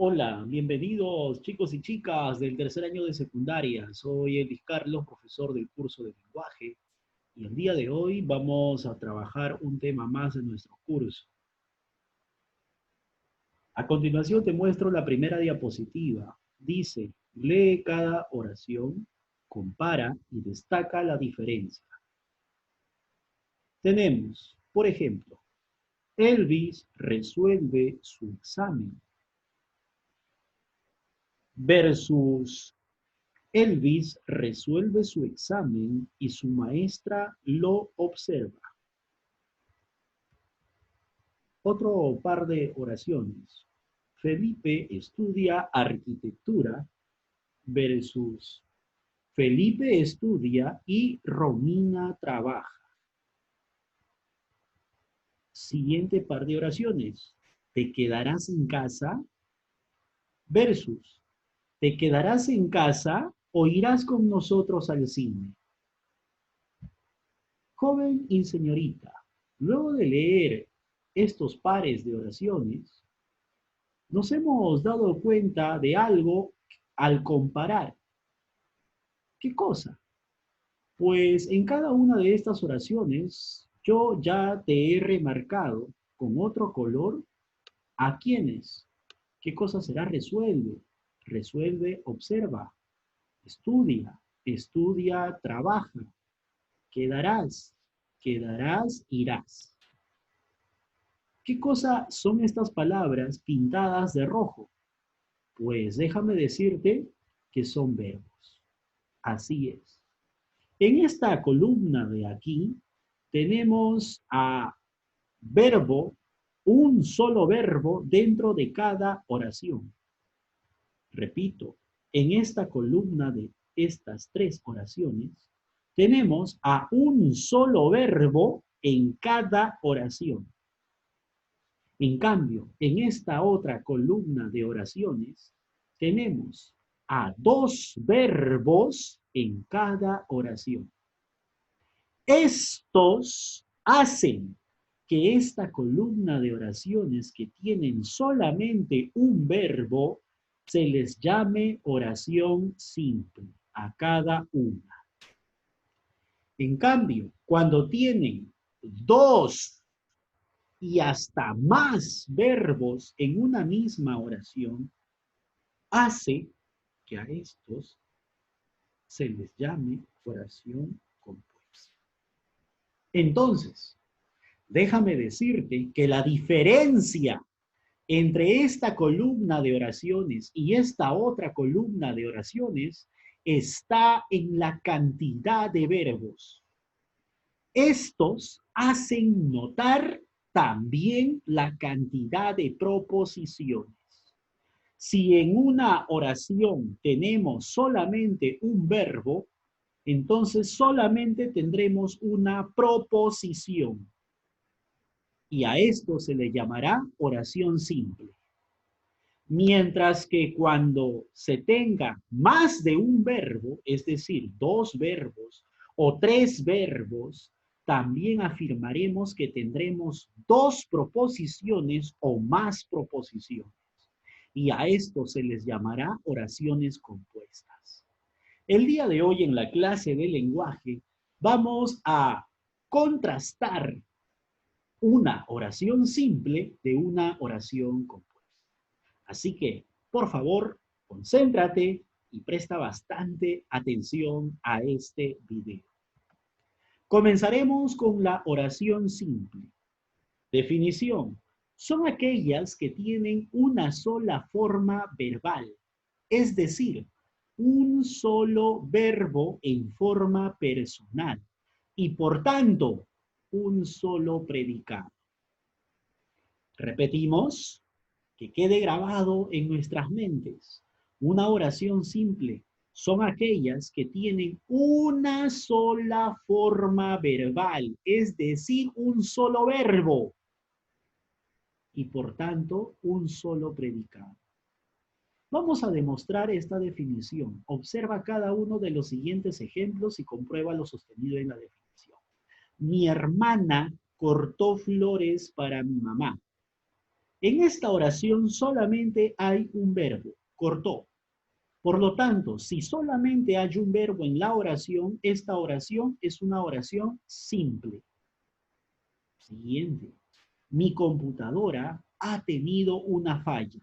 Hola, bienvenidos chicos y chicas del tercer año de secundaria. Soy Elis Carlos, profesor del curso de lenguaje, y el día de hoy vamos a trabajar un tema más de nuestro curso. A continuación te muestro la primera diapositiva. Dice, lee cada oración, compara y destaca la diferencia. Tenemos, por ejemplo, Elvis resuelve su examen versus Elvis resuelve su examen y su maestra lo observa. Otro par de oraciones. Felipe estudia arquitectura versus Felipe estudia y Romina trabaja. Siguiente par de oraciones. ¿Te quedarás en casa? Versus ¿te quedarás en casa o irás con nosotros al cine? Joven y señorita, luego de leer estos pares de oraciones, nos hemos dado cuenta de algo al comparar. ¿Qué cosa? Pues en cada una de estas oraciones yo ya te he remarcado con otro color a quiénes. ¿Qué cosa será resuelve? Resuelve, observa, estudia, estudia, trabaja, quedarás, quedarás, irás. ¿Qué cosa son estas palabras pintadas de rojo? Pues déjame decirte que son verbos. Así es. En esta columna de aquí tenemos a verbo, un solo verbo dentro de cada oración. Repito, en esta columna de estas tres oraciones tenemos a un solo verbo en cada oración. En cambio, en esta otra columna de oraciones tenemos a dos verbos en cada oración. Estos hacen que esta columna de oraciones que tienen solamente un verbo se les llame oración simple a cada una. En cambio, cuando tienen dos y hasta más verbos en una misma oración, hace que a estos se les llame oración compuesta. Entonces, déjame decirte que la diferencia entre esta columna de oraciones y esta otra columna de oraciones está en la cantidad de verbos. Estos hacen notar también la cantidad de proposiciones. Si en una oración tenemos solamente un verbo, entonces solamente tendremos una proposición. Y a esto se le llamará oración simple. Mientras que cuando se tenga más de un verbo, es decir, dos verbos o tres verbos, también afirmaremos que tendremos dos proposiciones o más proposiciones. Y a esto se les llamará oraciones compuestas. El día de hoy en la clase de lenguaje vamos a contrastar una oración simple de una oración compuesta. Así que, por favor, concéntrate y presta bastante atención a este video. Comenzaremos con la oración simple. Definición. Son aquellas que tienen una sola forma verbal, es decir, un solo verbo en forma personal y por tanto un solo predicado. Repetimos, que quede grabado en nuestras mentes. Una oración simple son aquellas que tienen una sola forma verbal, es decir, un solo verbo y por tanto un solo predicado. Vamos a demostrar esta definición. Observa cada uno de los siguientes ejemplos y comprueba lo sostenido en la definición. Mi hermana cortó flores para mi mamá. En esta oración solamente hay un verbo, cortó. Por lo tanto, si solamente hay un verbo en la oración, esta oración es una oración simple. Siguiente. Mi computadora ha tenido una falla.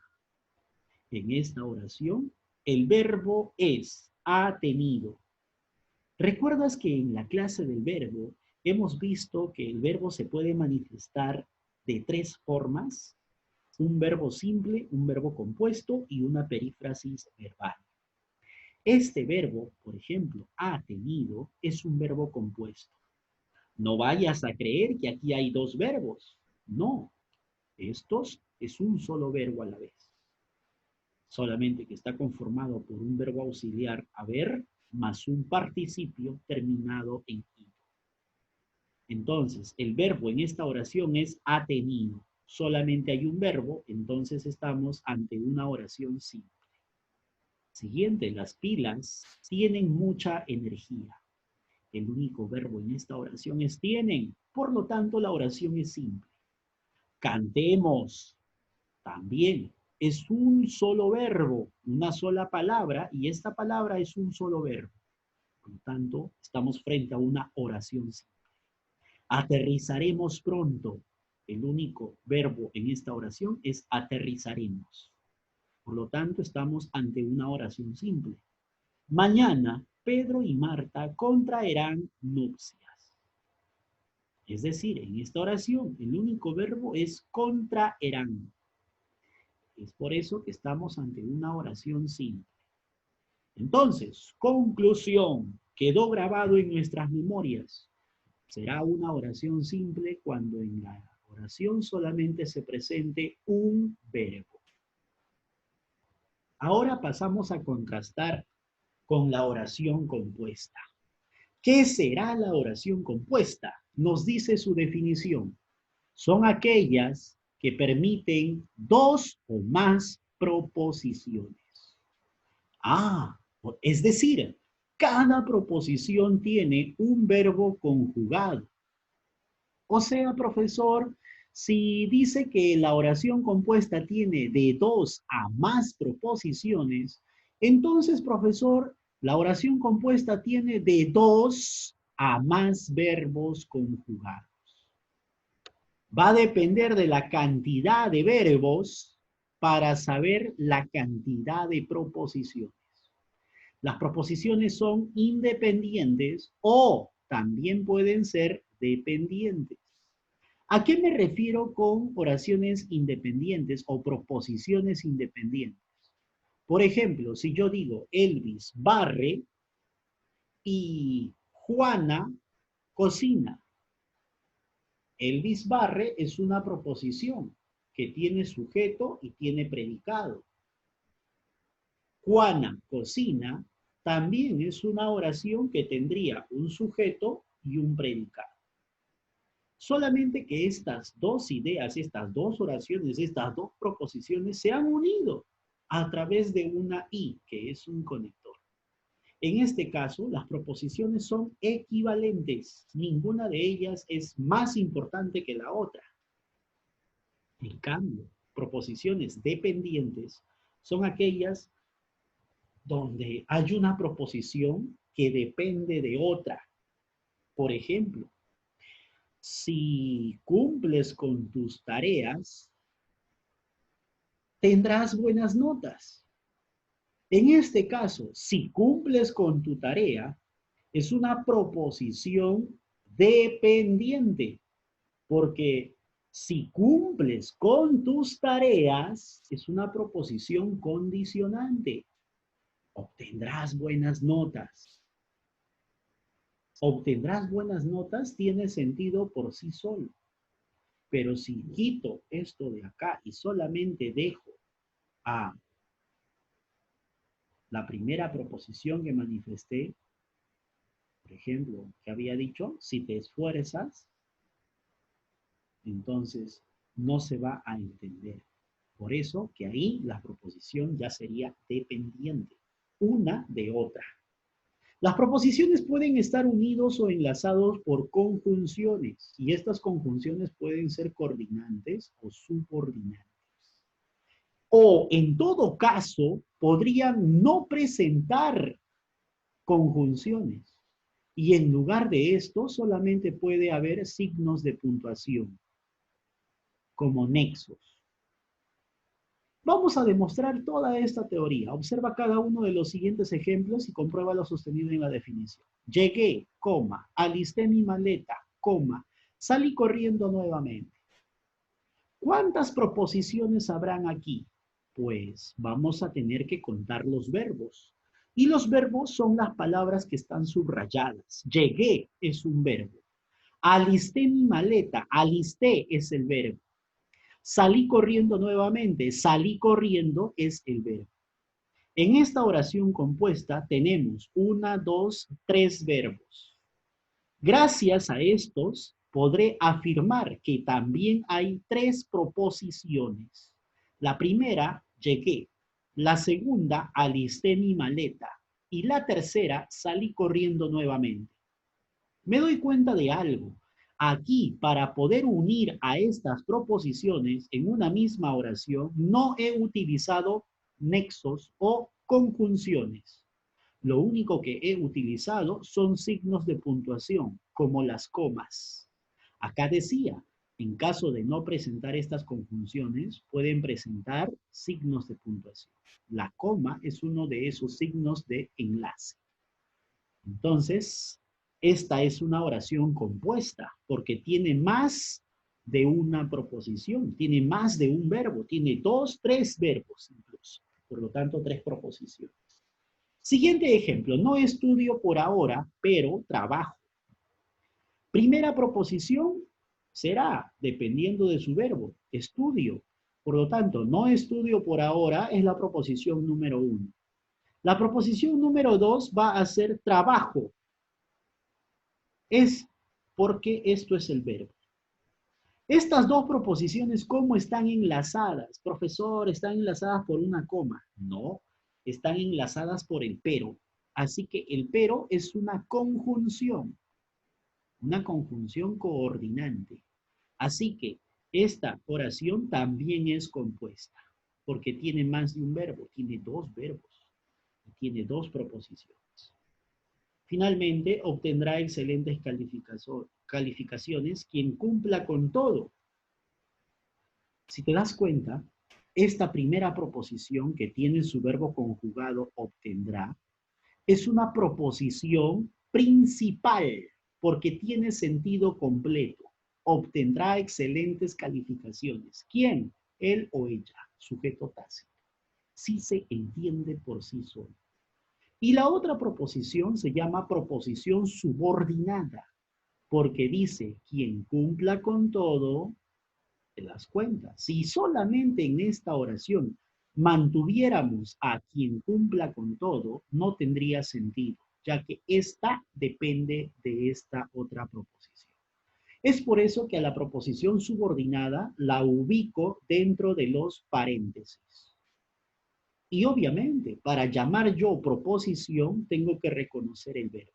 En esta oración, el verbo es ha tenido. ¿Recuerdas que en la clase del verbo hemos visto que el verbo se puede manifestar de tres formas? Un verbo simple, un verbo compuesto y una perífrasis verbal. Este verbo, por ejemplo, ha tenido, es un verbo compuesto. No vayas a creer que aquí hay dos verbos. No, estos es un solo verbo a la vez. Solamente que está conformado por un verbo auxiliar haber más un participio terminado en i. Entonces, el verbo en esta oración es ha tenido. Solamente hay un verbo, entonces estamos ante una oración simple. Siguiente, las pilas tienen mucha energía. El único verbo en esta oración es tienen. Por lo tanto, la oración es simple. Cantemos. También es un solo verbo, una sola palabra, y esta palabra es un solo verbo. Por lo tanto, estamos frente a una oración simple. Aterrizaremos pronto. El único verbo en esta oración es aterrizaremos. Por lo tanto, estamos ante una oración simple. Mañana, Pedro y Marta contraerán nupcias. Es decir, en esta oración, el único verbo es contraerán. Es por eso que estamos ante una oración simple. Entonces, conclusión, quedó grabado en nuestras memorias. Será una oración simple cuando en la oración solamente se presente un verbo. Ahora pasamos a contrastar con la oración compuesta. ¿Qué será la oración compuesta? Nos dice su definición. Son aquellas que permiten dos o más proposiciones. Es decir, cada proposición tiene un verbo conjugado. O sea, profesor, si dice que la oración compuesta tiene de dos a más proposiciones, entonces, profesor, la oración compuesta tiene de dos a más verbos conjugados. Va a depender de la cantidad de verbos para saber la cantidad de proposiciones. Las proposiciones son independientes o también pueden ser dependientes. ¿A qué me refiero con oraciones independientes o proposiciones independientes? Por ejemplo, si yo digo Elvis barre y Juana cocina. Elvis barre es una proposición que tiene sujeto y tiene predicado. Juana cocina también es una oración que tendría un sujeto y un predicado. Solamente que estas dos ideas, estas dos oraciones, estas dos proposiciones se han unido a través de una I, que es un conector. En este caso, las proposiciones son equivalentes. Ninguna de ellas es más importante que la otra. En cambio, proposiciones dependientes son aquellas donde hay una proposición que depende de otra. Por ejemplo, si cumples con tus tareas, tendrás buenas notas. En este caso, si cumples con tu tarea, es una proposición dependiente, porque si cumples con tus tareas, es una proposición condicionante. Obtendrás buenas notas. Obtendrás buenas notas tiene sentido por sí solo. Pero si quito esto de acá y solamente dejo a la primera proposición que manifesté, por ejemplo, que había dicho, si te esfuerzas, entonces no se va a entender. Por eso que ahí la proposición ya sería dependiente, una de otra. Las proposiciones pueden estar unidos o enlazados por conjunciones, y estas conjunciones pueden ser coordinantes o subordinantes. O en todo caso, podrían no presentar conjunciones. Y en lugar de esto, solamente puede haber signos de puntuación, como nexos. Vamos a demostrar toda esta teoría. Observa cada uno de los siguientes ejemplos y comprueba lo sostenido en la definición. Llegué, coma, alisté mi maleta, coma, salí corriendo nuevamente. ¿Cuántas proposiciones habrán aquí? Pues vamos a tener que contar los verbos. Y los verbos son las palabras que están subrayadas. Llegué es un verbo. Alisté mi maleta. Alisté es el verbo. Salí corriendo nuevamente. Salí corriendo es el verbo. En esta oración compuesta tenemos 1, 2, 3 verbos. Gracias a estos, podré afirmar que también hay 3 proposiciones. La primera, llegué. La segunda, alisté mi maleta. Y la tercera, salí corriendo nuevamente. Me doy cuenta de algo. Aquí, para poder unir a estas proposiciones en una misma oración, no he utilizado nexos o conjunciones. Lo único que he utilizado son signos de puntuación, como las comas. Acá decía, en caso de no presentar estas conjunciones, pueden presentar signos de puntuación. La coma es uno de esos signos de enlace. Entonces, esta es una oración compuesta, porque tiene más de una proposición, tiene más de un verbo, tiene 2, 3 verbos incluso. Por lo tanto, 3 proposiciones. Siguiente ejemplo, no estudio por ahora, pero trabajo. Primera proposición será, dependiendo de su verbo, estudio. Por lo tanto, no estudio por ahora es la proposición número 1. La proposición número 2 va a ser trabajo. Es porque esto es el verbo. Estas dos proposiciones, ¿cómo están enlazadas? Profesor, ¿están enlazadas por una coma? No, están enlazadas por el pero. Así que el pero es una conjunción coordinante. Así que esta oración también es compuesta, porque tiene más de un verbo, tiene 2 verbos, y tiene 2 proposiciones. Finalmente, obtendrá excelentes calificaciones quien cumpla con todo. Si te das cuenta, esta primera proposición que tiene su verbo conjugado obtendrá, es una proposición principal porque tiene sentido completo. Obtendrá excelentes calificaciones. ¿Quién? Él o ella, sujeto tácito. Sí se entiende por sí solo. Y la otra proposición se llama proposición subordinada, porque dice, quien cumpla con todo, te das cuenta. Si solamente en esta oración mantuviéramos a quien cumpla con todo, no tendría sentido, ya que esta depende de esta otra proposición. Es por eso que a la proposición subordinada la ubico dentro de los paréntesis. Y obviamente, para llamar yo proposición, tengo que reconocer el verbo.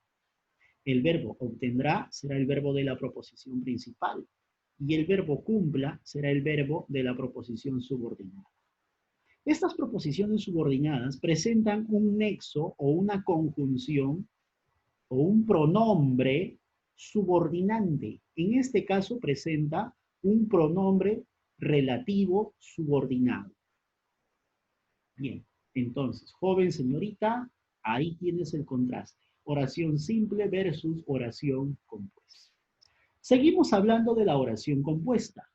El verbo obtendrá será el verbo de la proposición principal y el verbo cumpla será el verbo de la proposición subordinada. Estas proposiciones subordinadas presentan un nexo o una conjunción o un pronombre subordinante. En este caso presenta un pronombre relativo subordinado. Bien, entonces, joven señorita, ahí tienes el contraste. Oración simple versus oración compuesta. Seguimos hablando de la oración compuesta.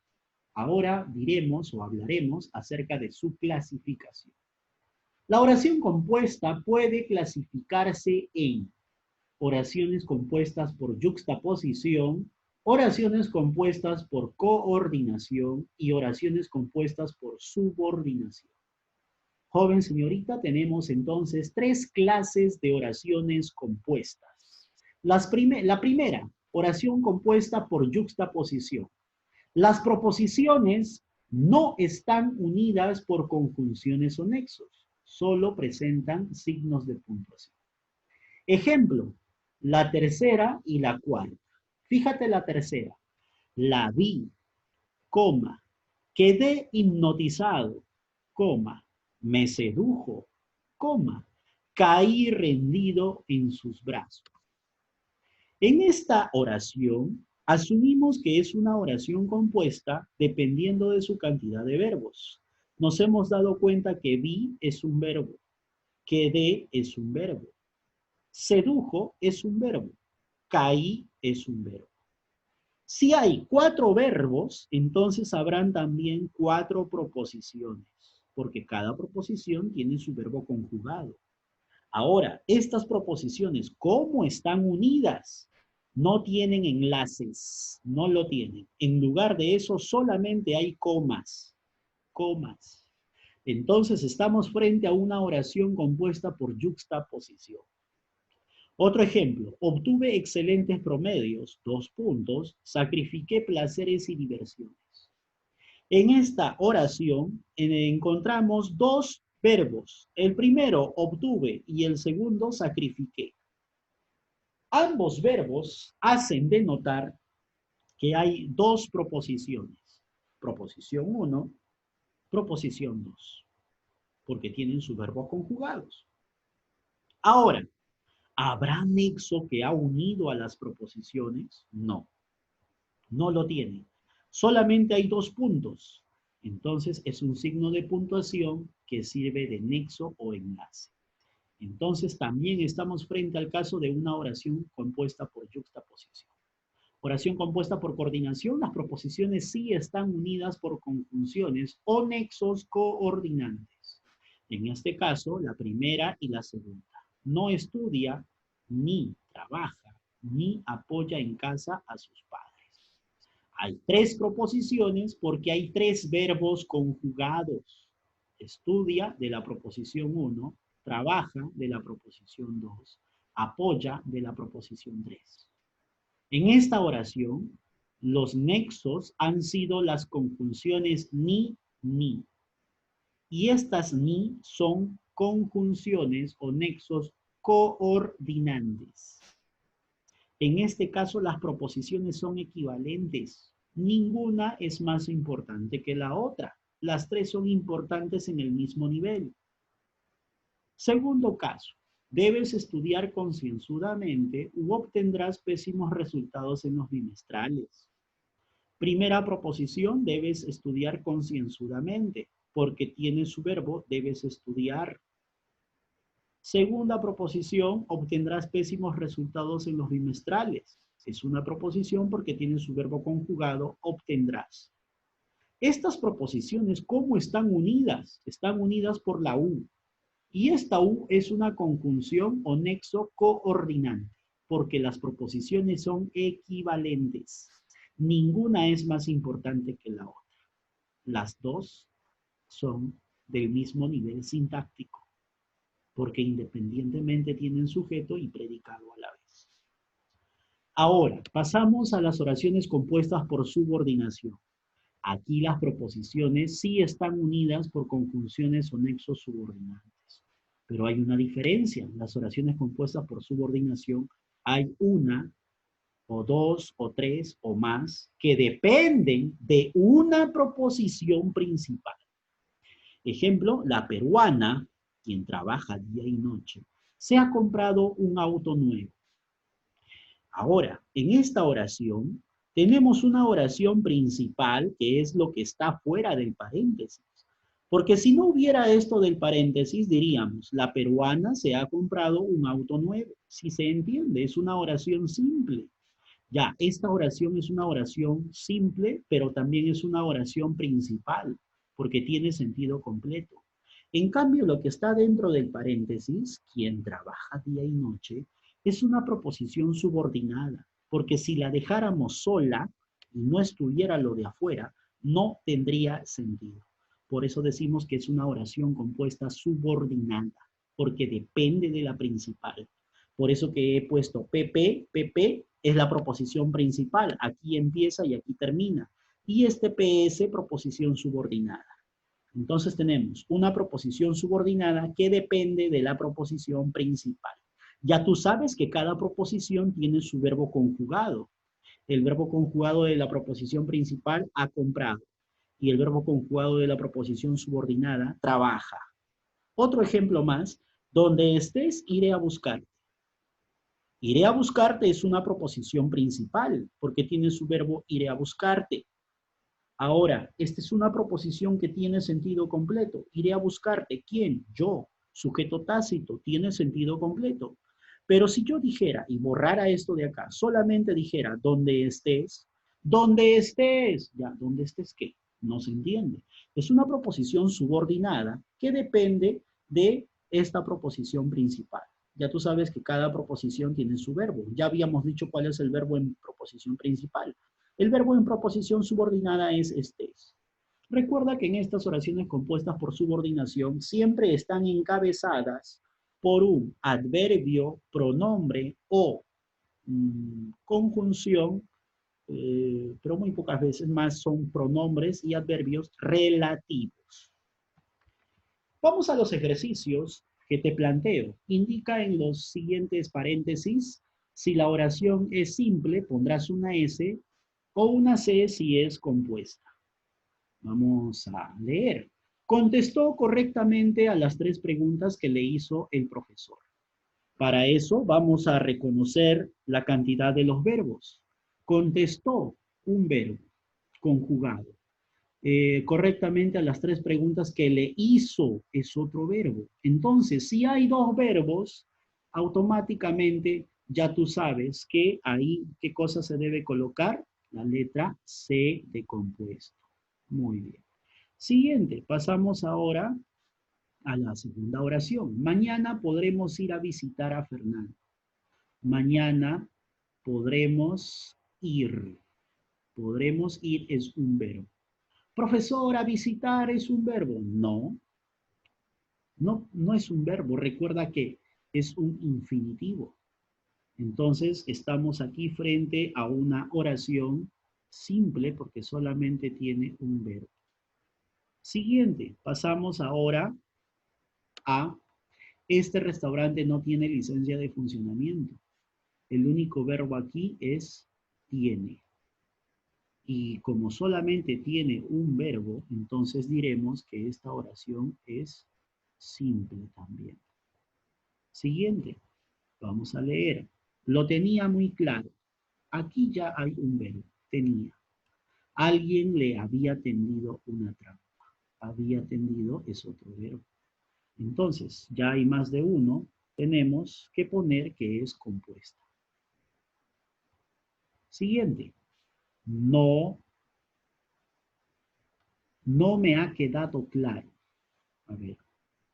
Ahora diremos o hablaremos acerca de su clasificación. La oración compuesta puede clasificarse en oraciones compuestas por yuxtaposición, oraciones compuestas por coordinación y oraciones compuestas por subordinación. Joven señorita, tenemos entonces 3 clases de oraciones compuestas. La primera, oración compuesta por yuxtaposición. Las proposiciones no están unidas por conjunciones o nexos, solo presentan signos de puntuación. Ejemplo, la tercera y la cuarta. Fíjate la tercera. La vi, coma, quedé hipnotizado, coma, me sedujo, coma, caí rendido en sus brazos. En esta oración, asumimos que es una oración compuesta dependiendo de su cantidad de verbos. Nos hemos dado cuenta que vi es un verbo, quedé es un verbo, sedujo es un verbo, caí es un verbo. Si hay 4 verbos, entonces habrán también 4 proposiciones, porque cada proposición tiene su verbo conjugado. Ahora, estas proposiciones, ¿cómo están unidas? No tienen enlaces, no lo tienen. En lugar de eso, solamente hay comas, comas. Entonces, estamos frente a una oración compuesta por yuxtaposición. Otro ejemplo, obtuve excelentes promedios, 2 puntos, sacrifiqué placeres y diversiones. En esta oración encontramos 2 verbos. El primero, obtuve, y el segundo, sacrifiqué. Ambos verbos hacen denotar que hay 2 proposiciones. Proposición 1, proposición 2, porque tienen sus verbos conjugados. Ahora, ¿habrá nexo que ha unido a las proposiciones? No, no lo tiene. Solamente hay 2 puntos. Entonces es un signo de puntuación que sirve de nexo o enlace. Entonces también estamos frente al caso de una oración compuesta por yuxtaposición. Oración compuesta por coordinación, las proposiciones sí están unidas por conjunciones o nexos coordinantes. En este caso, la primera y la segunda. No estudia, ni trabaja, ni apoya en casa a sus padres. Hay 3 proposiciones porque hay 3 verbos conjugados. Estudia de la proposición 1, trabaja de la proposición 2, apoya de la proposición 3. En esta oración, los nexos han sido las conjunciones ni, ni. Y estas ni son conjunciones o nexos coordinantes. En este caso, las proposiciones son equivalentes. Ninguna es más importante que la otra. Las 3 son importantes en el mismo nivel. Segundo caso, debes estudiar concienzudamente u obtendrás pésimos resultados en los bimestrales. Primera proposición, debes estudiar concienzudamente, porque tiene su verbo, debes estudiar. Segunda proposición, obtendrás pésimos resultados en los bimestrales. Es una proposición porque tiene su verbo conjugado, obtendrás. Estas proposiciones, ¿cómo están unidas? Están unidas por la U. Y esta U es una conjunción o nexo coordinante, porque las proposiciones son equivalentes. Ninguna es más importante que la otra. Las 2 son del mismo nivel sintáctico, porque independientemente tienen sujeto y predicado a la vez. Ahora, pasamos a las oraciones compuestas por subordinación. Aquí las proposiciones sí están unidas por conjunciones o nexos subordinantes. Pero hay una diferencia. Las oraciones compuestas por subordinación hay una, o 2, o 3, o más, que dependen de una proposición principal. Ejemplo, la peruana, quien trabaja día y noche, se ha comprado un auto nuevo. Ahora, en esta oración, tenemos una oración principal que es lo que está fuera del paréntesis. Porque si no hubiera esto del paréntesis, diríamos, la peruana se ha comprado un auto nuevo. Si se entiende, es una oración simple. Ya, esta oración es una oración simple, pero también es una oración principal, porque tiene sentido completo. En cambio, lo que está dentro del paréntesis, quien trabaja día y noche, es una proposición subordinada, porque si la dejáramos sola y no estuviera lo de afuera, no tendría sentido. Por eso decimos que es una oración compuesta subordinada, porque depende de la principal. Por eso que he puesto PP, PP es la proposición principal, aquí empieza y aquí termina. Y este PS, proposición subordinada. Entonces tenemos una proposición subordinada que depende de la proposición principal. Ya tú sabes que cada proposición tiene su verbo conjugado. El verbo conjugado de la proposición principal, ha comprado. y el verbo conjugado de la proposición subordinada, trabaja. Otro ejemplo más, donde estés, iré a buscarte. Iré a buscarte es una proposición principal, porque tiene su verbo iré a buscarte. Ahora, esta es una proposición que tiene sentido completo. Iré a buscarte. ¿Quién? Yo. Sujeto tácito. Tiene sentido completo. Pero si yo dijera y borrara esto de acá, solamente dijera donde estés, ya, ¿dónde estés qué? No se entiende. Es una proposición subordinada que depende de esta proposición principal. Ya tú sabes que cada proposición tiene su verbo. Ya habíamos dicho cuál es el verbo en proposición principal. El verbo en proposición subordinada es estés. Recuerda que en estas oraciones compuestas por subordinación siempre están encabezadas por un adverbio, pronombre o conjunción, pero muy pocas veces más son pronombres y adverbios relativos. Vamos a los ejercicios que te planteo. Indica en los siguientes paréntesis si la oración es simple, pondrás una S o una C si es compuesta. Vamos a leer. Contestó correctamente a las 3 preguntas que le hizo el profesor. Para eso vamos a reconocer la cantidad de los verbos. Contestó un verbo conjugado. Correctamente a las 3 preguntas que le hizo es otro verbo. Entonces, si hay 2 verbos, automáticamente ya tú sabes que ahí, ¿qué cosa se debe colocar? La letra C de compuesto. Muy bien. Siguiente, pasamos ahora a la segunda oración. Mañana podremos ir a visitar a Fernando. Mañana podremos ir. Podremos ir es un verbo. Profesor, a visitar es un verbo. No, no es un verbo. Recuerda que es un infinitivo. Entonces, estamos aquí frente a una oración simple porque solamente tiene un verbo. Siguiente, pasamos ahora a este restaurante no tiene licencia de funcionamiento. El único verbo aquí es tiene. Y como solamente tiene un verbo, entonces diremos que esta oración es simple también. Siguiente, vamos a leer. Lo tenía muy claro. Aquí ya hay un verbo, tenía. Alguien le había tendido una trampa. Había tendido es otro verbo. Entonces, ya hay más de uno, tenemos que poner que es compuesta. Siguiente, no me ha quedado claro. A ver,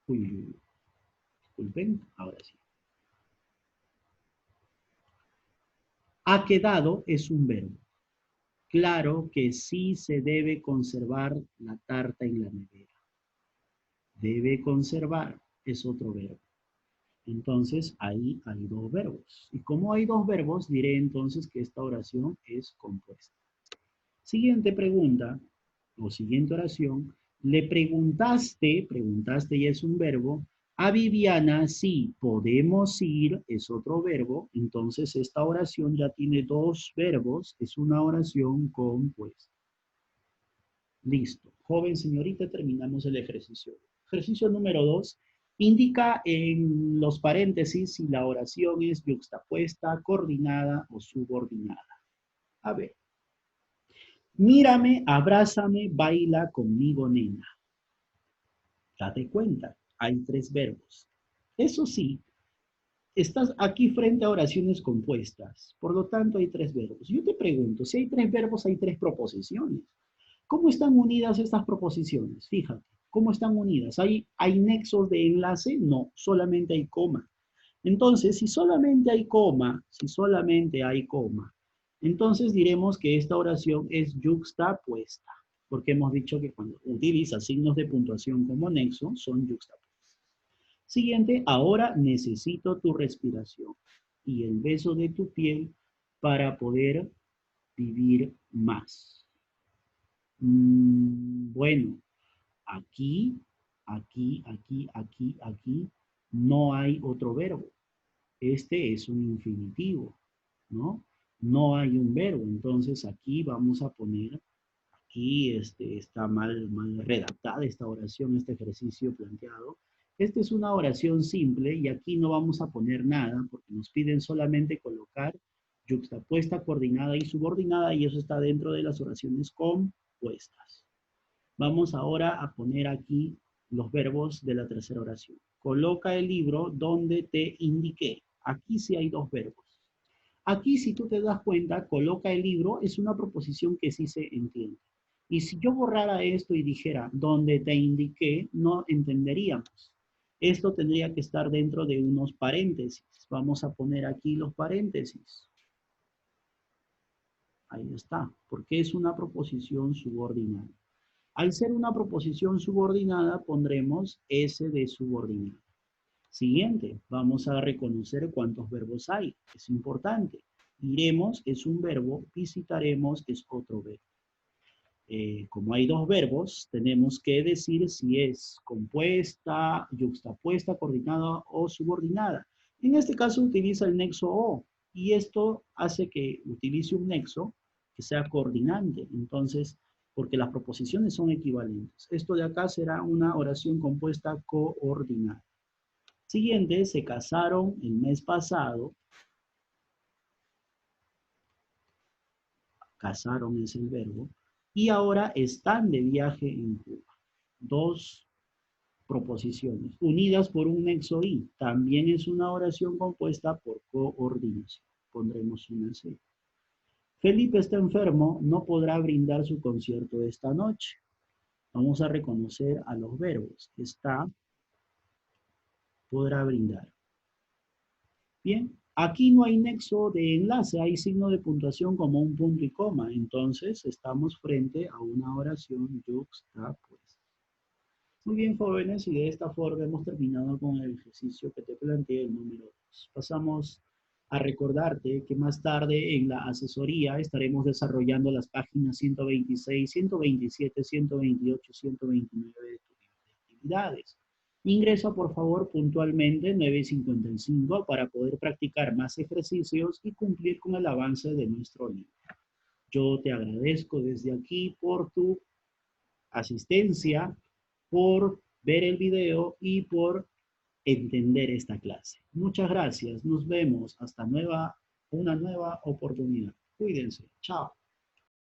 disculpen, ahora sí. Ha quedado es un verbo. Claro que sí se debe conservar la tarta en la nevera. Debe conservar es otro verbo. Entonces, ahí hay 2 verbos. Y como hay 2 verbos, diré entonces que esta oración es compuesta. Siguiente pregunta, o siguiente oración. Le preguntaste ya es un verbo, a Viviana si podemos ir, es otro verbo. Entonces, esta oración ya tiene 2 verbos, es una oración compuesta. Listo. Joven señorita, terminamos el ejercicio. Ejercicio número 2. Indica en los paréntesis si la oración es yuxtapuesta, coordinada o subordinada. A ver. Mírame, abrázame, baila conmigo, nena. Date cuenta, hay 3 verbos. Eso sí, estás aquí frente a oraciones compuestas. Por lo tanto, hay 3 verbos. Yo te pregunto, si hay 3 verbos, hay 3 proposiciones. ¿Cómo están unidas estas proposiciones? Fíjate, ¿cómo están unidas? ¿Hay nexos de enlace? No, solamente hay coma. Entonces, si solamente hay coma, entonces diremos que esta oración es yuxtapuesta, porque hemos dicho que cuando utiliza signos de puntuación como nexo, son yuxtapuestas. Siguiente, ahora necesito tu respiración y el beso de tu piel para poder vivir más. Bueno, aquí, no hay otro verbo. Este es un infinitivo, ¿no? No hay un verbo. Entonces aquí vamos a poner aquí está mal redactada esta oración, este ejercicio planteado. Esta es una oración simple y aquí no vamos a poner nada porque nos piden solamente colocar yuxtapuesta, coordinada y subordinada y eso está dentro de las oraciones compuestas. Vamos ahora a poner aquí los verbos de la tercera oración. Coloca el libro donde te indiqué. Aquí sí hay dos verbos. Aquí, si tú te das cuenta, coloca el libro es una proposición que sí se entiende. Y si yo borrara esto y dijera donde te indiqué, no entenderíamos. Esto tendría que estar dentro de unos paréntesis. Vamos a poner aquí los paréntesis. Ahí está, porque es una proposición subordinada. Al ser una proposición subordinada, pondremos S de subordinada. Siguiente, vamos a reconocer cuántos verbos hay. Es importante. Iremos es un verbo, visitaremos es otro verbo. Como hay dos verbos, tenemos que decir si es compuesta, yuxtapuesta, coordinada o subordinada. En este caso utiliza el nexo o y esto hace que utilice un nexo que sea coordinante. Entonces, porque las proposiciones son equivalentes. Esto de acá será una oración compuesta coordinada. Siguiente, se casaron el mes pasado. Casaron es el verbo. Y ahora están de viaje en Cuba. Dos proposiciones unidas por un nexo y. También es una oración compuesta por coordinación. Pondremos una C. Felipe está enfermo, no podrá brindar su concierto esta noche. Vamos a reconocer a los verbos. Está, podrá brindar. Bien, aquí no hay nexo de enlace, hay signo de puntuación como un punto y coma. Entonces, estamos frente a una oración yuxtapuesta. Muy bien, jóvenes, y de esta forma hemos terminado con el ejercicio que te planteé, el número 2. Pasamos a recordarte que más tarde en la asesoría estaremos desarrollando las páginas 126, 127, 128, 129 de tu libro de actividades. Ingresa, por favor, puntualmente 9:55 para poder practicar más ejercicios y cumplir con el avance de nuestro libro. Yo te agradezco desde aquí por tu asistencia, por ver el video y por entender esta clase. Muchas gracias. Nos vemos hasta una nueva oportunidad. Cuídense. Chao.